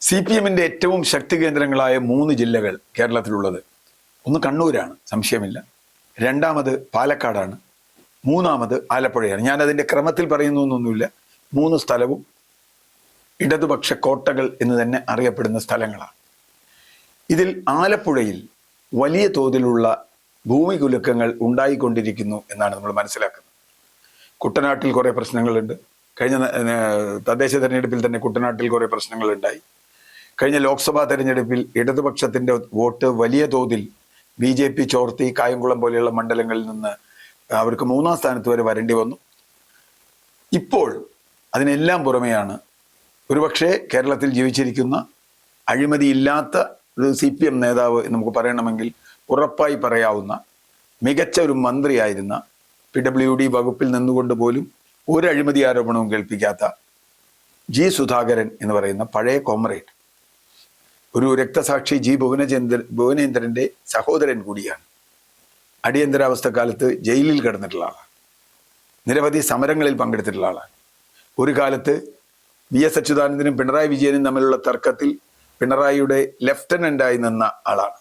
CPM-ന്റെ ഏറ്റവും ശക്തി കേന്ദ്രങ്ങളായ 3 ജില്ലകൾ കേരളത്തിലുള്ളത്. ഒന്ന് കണ്ണൂരാണ്, സംശയമില്ല. രണ്ടാമത് പാലക്കാടാണ്. മൂന്നാമത് ആലപ്പുഴയാണ്. ഞാൻ അതിൻ്റെ ക്രമത്തിൽ പറയുന്നൊന്നുമില്ല. 3 സ്ഥലവും ഇടതുപക്ഷ കോട്ടകൾ എന്ന് തന്നെ അറിയപ്പെടുന്ന സ്ഥലങ്ങളാണ്. ഇതിൽ ആലപ്പുഴയിൽ വലിയ തോതിലുള്ള ഭൂമി കുലുക്കങ്ങൾ ഉണ്ടായിക്കൊണ്ടിരിക്കുന്നു എന്നാണ് നമ്മൾ മനസ്സിലാക്കുന്നത്. കുട്ടനാട്ടിൽ കുറേ പ്രശ്നങ്ങളുണ്ട്. കഴിഞ്ഞ തദ്ദേശ തെരഞ്ഞെടുപ്പിൽ തന്നെ കുട്ടനാട്ടിൽ കുറേ പ്രശ്നങ്ങളുണ്ടായി. കഴിഞ്ഞ ലോക്സഭാ തെരഞ്ഞെടുപ്പിൽ ഇടതുപക്ഷത്തിൻ്റെ വോട്ട് വലിയ തോതിൽ BJP ചോർത്തി കായംകുളം പോലെയുള്ള മണ്ഡലങ്ങളിൽ നിന്ന് അവർക്ക് 3-ാം സ്ഥാനത്ത് വരെ വരേണ്ടി വന്നു. ഇപ്പോൾ അതിനെല്ലാം പുറമെയാണ് ഒരുപക്ഷെ കേരളത്തിൽ ജീവിച്ചിരിക്കുന്ന അഴിമതിയില്ലാത്ത ഒരു CPM നേതാവ് എന്ന് നമുക്ക് പറയണമെങ്കിൽ ഉറപ്പായി പറയാവുന്ന മികച്ച ഒരു മന്ത്രിയായിരുന്ന PWD വകുപ്പിൽ നിന്നുകൊണ്ട് പോലും ഒരു അഴിമതി ആരോപണവും കേൾപ്പിക്കാത്ത G. സുധാകരൻ എന്ന് പറയുന്ന പഴയ കോമ്രേഡ്, ഒരു രക്തസാക്ഷി G. ഭുവനേന്ദ്രൻ്റെ സഹോദരൻ കൂടിയാണ്. അടിയന്തരാവസ്ഥ കാലത്ത് ജയിലിൽ കിടന്നിട്ടുള്ള ആളാണ്. നിരവധി സമരങ്ങളിൽ പങ്കെടുത്തിട്ടുള്ള ആളാണ്. ഒരു കാലത്ത് VS അച്യുതാനന്ദനും പിണറായി വിജയനും തമ്മിലുള്ള തർക്കത്തിൽ പിണറായിയുടെ ലെഫ്റ്റനൻ്റായി നിന്ന ആളാണ്.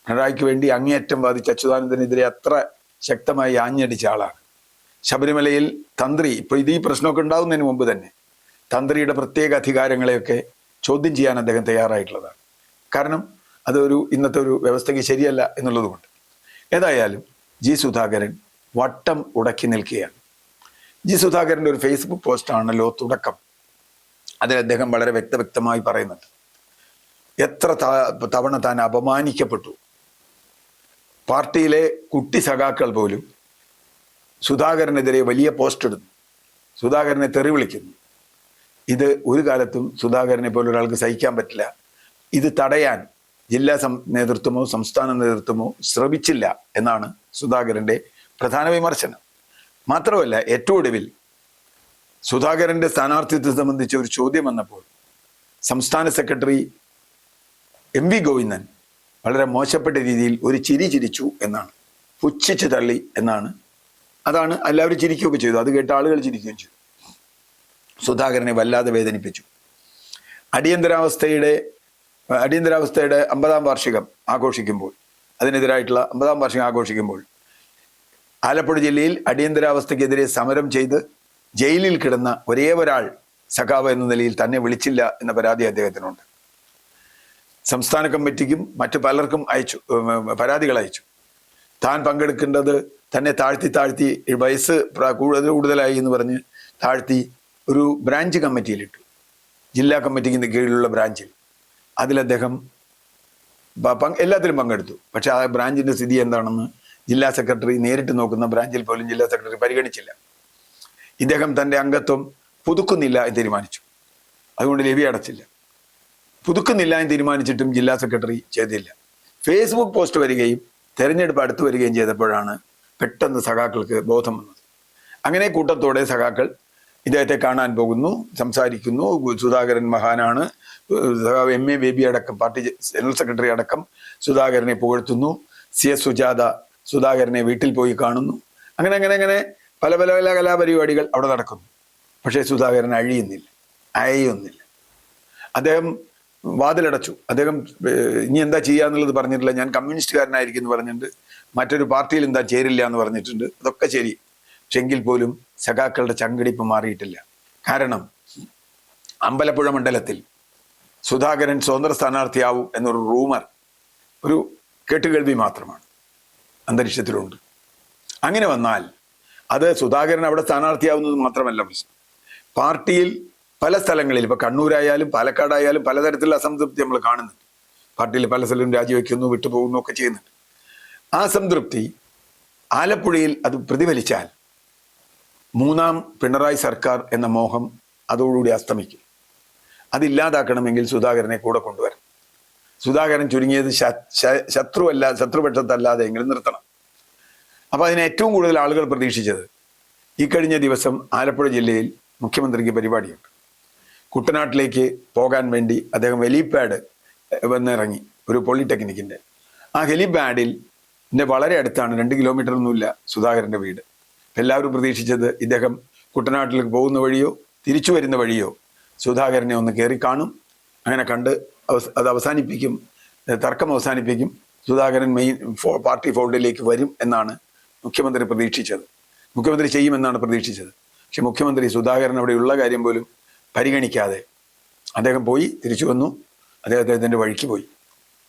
പിണറായിക്ക് വേണ്ടി അങ്ങേയറ്റം വാദിച്ച അച്യുതാനന്ദനെതിരെ അത്ര ശക്തമായി ആഞ്ഞടിച്ച ആളാണ്. ശബരിമലയിൽ തന്ത്രി, ഇപ്പോൾ ഈ പ്രശ്നമൊക്കെ ഉണ്ടാകുന്നതിന് മുമ്പ് തന്നെ തന്ത്രിയുടെ പ്രത്യേക അധികാരങ്ങളെയൊക്കെ ചോദ്യം ചെയ്യാൻ അദ്ദേഹം തയ്യാറായിട്ടുള്ളതാണ്. കാരണം അതൊരു ഇന്നത്തെ ഒരു വ്യവസ്ഥയ്ക്ക് ശരിയല്ല എന്നുള്ളതുകൊണ്ട്. ഏതായാലും G. സുധാകരൻ വട്ടം ഉടക്കി നിൽക്കുകയാണ്. G. സുധാകരൻ്റെ ഒരു ഫേസ്ബുക്ക് പോസ്റ്റാണല്ലോ തുടക്കം. അതിൽ അദ്ദേഹം വളരെ വ്യക്തമായി പറയുന്നുണ്ട് എത്ര തവണ താൻ അപമാനിക്കപ്പെട്ടു. പാർട്ടിയിലെ കുട്ടി സഖാക്കൾ പോലും സുധാകരനെതിരെ വലിയ പോസ്റ്റ് ഇടുന്നു, സുധാകരനെ തെറി വിളിക്കുന്നു. ഇത് ഒരു കാലത്തും സുധാകരനെ പോലെ ഒരാൾക്ക് സഹിക്കാൻ പറ്റില്ല. ഇത് തടയാൻ ജില്ലാ നേതൃത്വമോ സംസ്ഥാന നേതൃത്വമോ ശ്രമിച്ചില്ല എന്നാണ് സുധാകരൻ്റെ പ്രധാന വിമർശനം. മാത്രമല്ല, ഏറ്റവും ഒടുവിൽ സുധാകരൻ്റെ സ്ഥാനാർത്ഥിത്വം സംബന്ധിച്ച ഒരു ചോദ്യം വന്നപ്പോൾ സംസ്ഥാന സെക്രട്ടറി MV ഗോവിന്ദൻ വളരെ മോശപ്പെട്ട രീതിയിൽ ഒരു ചിരി ചിരിച്ചു എന്നാണ്, പുച്ഛിച്ച് തള്ളി എന്നാണ്. അതാണ് എല്ലാവരും ചിരിക്കുകയൊക്കെ ചെയ്തു. അത് കേട്ട ആളുകൾ ചിരിക്കുകയും ചെയ്തു. സുധാകരനെ വല്ലാതെ വേദനിപ്പിച്ചു. അടിയന്തരാവസ്ഥയുടെ 50-ാം വാർഷികം ആഘോഷിക്കുമ്പോൾ, അതിനെതിരായിട്ടുള്ള 50-ാം വാർഷികം ആഘോഷിക്കുമ്പോൾ ആലപ്പുഴ ജില്ലയിൽ അടിയന്തരാവസ്ഥയ്ക്കെതിരെ സമരം ചെയ്ത് ജയിലിൽ കിടന്ന ഒരേ ഒരാൾ സഖാവ് എന്ന നിലയിൽ തന്നെ വിളിച്ചില്ല എന്ന പരാതി അദ്ദേഹത്തിനുണ്ട്. സംസ്ഥാന കമ്മിറ്റിക്കും മറ്റു പലർക്കും പരാതികൾ അയച്ചു. താൻ പങ്കെടുക്കേണ്ടത് തന്നെ താഴ്ത്തി വയസ്സ് കൂടുതലായി എന്ന് പറഞ്ഞ് താഴ്ത്തി ഒരു ബ്രാഞ്ച് കമ്മിറ്റിയിലിട്ടു, ജില്ലാ കമ്മിറ്റിക്ക് കീഴിലുള്ള ബ്രാഞ്ചിൽ. അതിലദ്ദേഹം എല്ലാത്തിലും പങ്കെടുത്തു. പക്ഷെ ആ ബ്രാഞ്ചിൻ്റെ സ്ഥിതി എന്താണെന്ന് ജില്ലാ സെക്രട്ടറി നേരിട്ട് നോക്കുന്ന ബ്രാഞ്ചിൽ പോലും ജില്ലാ സെക്രട്ടറി പരിഗണിച്ചില്ല. ഇദ്ദേഹം തൻ്റെ അംഗത്വം പുതുക്കുന്നില്ല എന്ന് തീരുമാനിച്ചു. അതുകൊണ്ട് ലെവി അടച്ചില്ല. പുതുക്കുന്നില്ല എന്ന് തീരുമാനിച്ചിട്ടും ജില്ലാ സെക്രട്ടറി ചെയ്തില്ല. ഫേസ്ബുക്ക് പോസ്റ്റ് വരികയും തെരഞ്ഞെടുപ്പ് അടുത്ത് വരികയും ചെയ്തപ്പോഴാണ് പെട്ടെന്ന് സഖാക്കൾക്ക് ബോധം വന്നത്. അങ്ങനെ കൂട്ടത്തോടെ സഖാക്കൾ ഇദ്ദേഹത്തെ കാണാൻ പോകുന്നു, സംസാരിക്കുന്നു. സുധാകരൻ മഹാനാണ്, MA ബേബി അടക്കം പാർട്ടി ജനറൽ സെക്രട്ടറി അടക്കം സുധാകരനെ പുകഴ്ത്തുന്നു. CS സുജാത സുധാകരനെ വീട്ടിൽ പോയി കാണുന്നു. അങ്ങനെ പല കലാപരിപാടികൾ അവിടെ നടക്കുന്നു. പക്ഷേ സുധാകരൻ അയയുന്നില്ല. അദ്ദേഹം വാതിലടച്ചു. അദ്ദേഹം ഇനി എന്താ ചെയ്യാന്നുള്ളത് പറഞ്ഞിട്ടില്ല. ഞാൻ കമ്മ്യൂണിസ്റ്റുകാരനായിരിക്കും എന്ന് പറഞ്ഞിട്ടുണ്ട്. മറ്റൊരു പാർട്ടിയിൽ എന്താ ചേരില്ല എന്ന് പറഞ്ഞിട്ടുണ്ട്. അതൊക്കെ ശരി. പക്ഷെ എങ്കിൽ പോലും സഖാക്കളുടെ ചങ്കിടിപ്പ് മാറിയിട്ടില്ല. കാരണം അമ്പലപ്പുഴ മണ്ഡലത്തിൽ സുധാകരൻ സ്വതന്ത്ര സ്ഥാനാർത്ഥിയാവും എന്നൊരു റൂമർ, ഒരു കേട്ടുകേൾവി മാത്രമാണ്, അന്തരീക്ഷത്തിലുണ്ട്. അങ്ങനെ വന്നാൽ അത് സുധാകരൻ അവിടെ സ്ഥാനാർത്ഥിയാവുന്നത് മാത്രമല്ല പ്രശ്നം. പാർട്ടിയിൽ പല സ്ഥലങ്ങളിൽ, ഇപ്പോൾ കണ്ണൂരായാലും പാലക്കാടായാലും പലതരത്തിലുള്ള അസംതൃപ്തി നമ്മൾ കാണുന്നുണ്ട്. പാർട്ടിയിൽ പല സ്ഥലവും രാജിവെക്കുന്നു, വിട്ടുപോകുന്നു ഒക്കെ ചെയ്യുന്നുണ്ട്. ആ സംതൃപ്തി ആലപ്പുഴയിൽ അത് പ്രതിഫലിച്ചാൽ 3-ാം പിണറായി സർക്കാർ എന്ന മോഹം അതോടുകൂടി അസ്തമിക്കും. അതില്ലാതാക്കണമെങ്കിൽ സുധാകരനെ കൂടെ കൊണ്ടുവരണം. സുധാകരൻ ചുരുങ്ങിയത് ശത്രുപക്ഷത്തല്ലാതെ എങ്കിലും നിർത്തണം. അപ്പോൾ അതിന് ഏറ്റവും കൂടുതൽ ആളുകൾ പ്രതീക്ഷിച്ചത് ഈ കഴിഞ്ഞ ദിവസം ആലപ്പുഴ ജില്ലയിൽ മുഖ്യമന്ത്രിക്ക് പരിപാടിയുണ്ട്. കുട്ടനാട്ടിലേക്ക് പോകാൻ വേണ്ടി അദ്ദേഹം ഹെലിപാഡ് വന്നിറങ്ങി, ഒരു പോളിടെക്നിക്കിൻ്റെ. ആ ഹെലിപാഡിൽ വളരെ അടുത്താണ്, 2 കിലോമീറ്റർ ഒന്നുമില്ല സുധാകരൻ്റെ വീട്. എല്ലാവരും പ്രതീക്ഷിച്ചത് ഇദ്ദേഹം കുട്ടനാട്ടിലേക്ക് പോകുന്ന വഴിയോ തിരിച്ചു വരുന്ന വഴിയോ സുധാകരനെ ഒന്ന് കയറി കാണും, അങ്ങനെ കണ്ട് അത് അവസാനിപ്പിക്കും, തർക്കം അവസാനിപ്പിക്കും, സുധാകരൻ പാർട്ടി ഫോൾഡിലേക്ക് വരും എന്നാണ് മുഖ്യമന്ത്രി പ്രതീക്ഷിച്ചത്. മുഖ്യമന്ത്രി ചെയ്യുമെന്നാണ് പ്രതീക്ഷിച്ചത്. പക്ഷെ മുഖ്യമന്ത്രി സുധാകരൻ അവിടെയുള്ള കാര്യം പോലും പരിഗണിക്കാതെ അദ്ദേഹം പോയി, തിരിച്ചു വന്നു. അദ്ദേഹത്തിൻ്റെ വഴിക്ക് പോയി.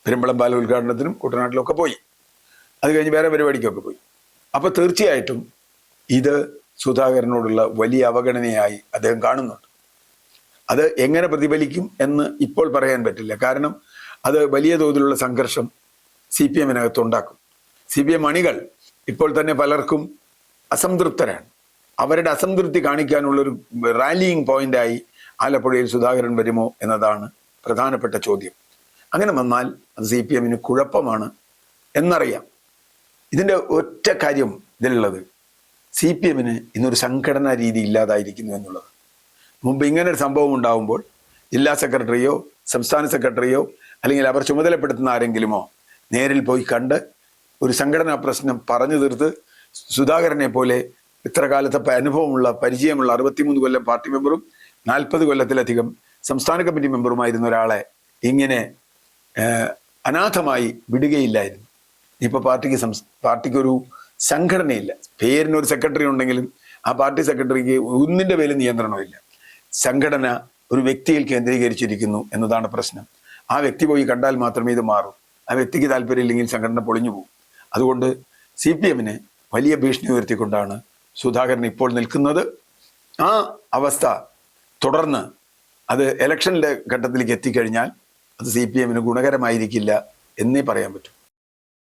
പെരുമ്പളം പാലം ഉദ്ഘാടനത്തിനും കുട്ടനാട്ടിലൊക്കെ പോയി. അത് കഴിഞ്ഞ് വേറെ പരിപാടിക്കൊക്കെ പോയി. അപ്പോൾ തീർച്ചയായിട്ടും ഇത് സുധാകരനോടുള്ള വലിയ അവഗണനയായി അദ്ദേഹം കാണുന്നുണ്ട്. അത് എങ്ങനെ പ്രതിഫലിക്കും എന്ന് ഇപ്പോൾ പറയാൻ പറ്റില്ല. കാരണം അത് വലിയ തോതിലുള്ള സംഘർഷം CPM-നകത്ത് ഉണ്ടാക്കും. CPM അണികൾ ഇപ്പോൾ തന്നെ പലർക്കും അസംതൃപ്തരാണ്. അവരുടെ അസംതൃപ്തി കാണിക്കാനുള്ളൊരു റാലിയിങ് പോയിന്റായി ആലപ്പുഴയിൽ സുധാകരൻ വരുമോ എന്നതാണ് പ്രധാനപ്പെട്ട ചോദ്യം. അങ്ങനെ വന്നാൽ അത് CPM-ന് കുഴപ്പമാണ് എന്നറിയാം. ഇതിൻ്റെ ഒറ്റ കാര്യം ഇതിലുള്ളത്, CPM-ന് ഇന്നൊരു സംഘടനാ രീതി ഇല്ലാതായിരിക്കുന്നു എന്നുള്ളത്. മുമ്പ് ഇങ്ങനൊരു സംഭവം ഉണ്ടാകുമ്പോൾ ജില്ലാ സെക്രട്ടറിയോ സംസ്ഥാന സെക്രട്ടറിയോ അല്ലെങ്കിൽ അവർ ചുമതലപ്പെടുത്തുന്ന ആരെങ്കിലുമോ നേരിൽ പോയി കണ്ട് ഒരു സംഘടനാ പ്രശ്നം പറഞ്ഞു തീർത്ത് സുധാകരനെ പോലെ ഇത്ര കാലത്തെ അനുഭവമുള്ള പരിചയമുള്ള 63 കൊല്ലം പാർട്ടി മെമ്പറും 40 കൊല്ലത്തിലധികം സംസ്ഥാന കമ്മിറ്റി മെമ്പറുമായിരുന്ന ഒരാളെ ഇങ്ങനെ അനാഥമായി വിടുകയില്ലായിരുന്നു. ഇപ്പോൾ പാർട്ടിക്കൊരു സംഘടനയില്ല. പേരിനൊരു സെക്രട്ടറി ഉണ്ടെങ്കിലും ആ പാർട്ടി സെക്രട്ടറിക്ക് ഒന്നിൻ്റെ പേരിൽ നിയന്ത്രണമില്ല. സംഘടന ഒരു വ്യക്തിയിൽ കേന്ദ്രീകരിച്ചിരിക്കുന്നു എന്നതാണ് പ്രശ്നം. ആ വ്യക്തി പോയി കണ്ടാൽ മാത്രമേ ഇത് മാറൂ. ആ വ്യക്തിക്ക് താല്പര്യമില്ലെങ്കിൽ സംഘടന പൊളിഞ്ഞു പോകും. അതുകൊണ്ട് CPM-ന് വലിയ ഭീഷണി ഉയർത്തിക്കൊണ്ടാണ് സുധാകരൻ ഇപ്പോൾ നിൽക്കുന്നത്. ആ അവസ്ഥ തുടർന്ന് അത് ഇലക്ഷനിലെ ഘട്ടത്തിലേക്ക് എത്തിക്കഴിഞ്ഞാൽ അത് CPM-ന് ഗുണകരമായിരിക്കില്ല എന്നേ പറയാൻ പറ്റും.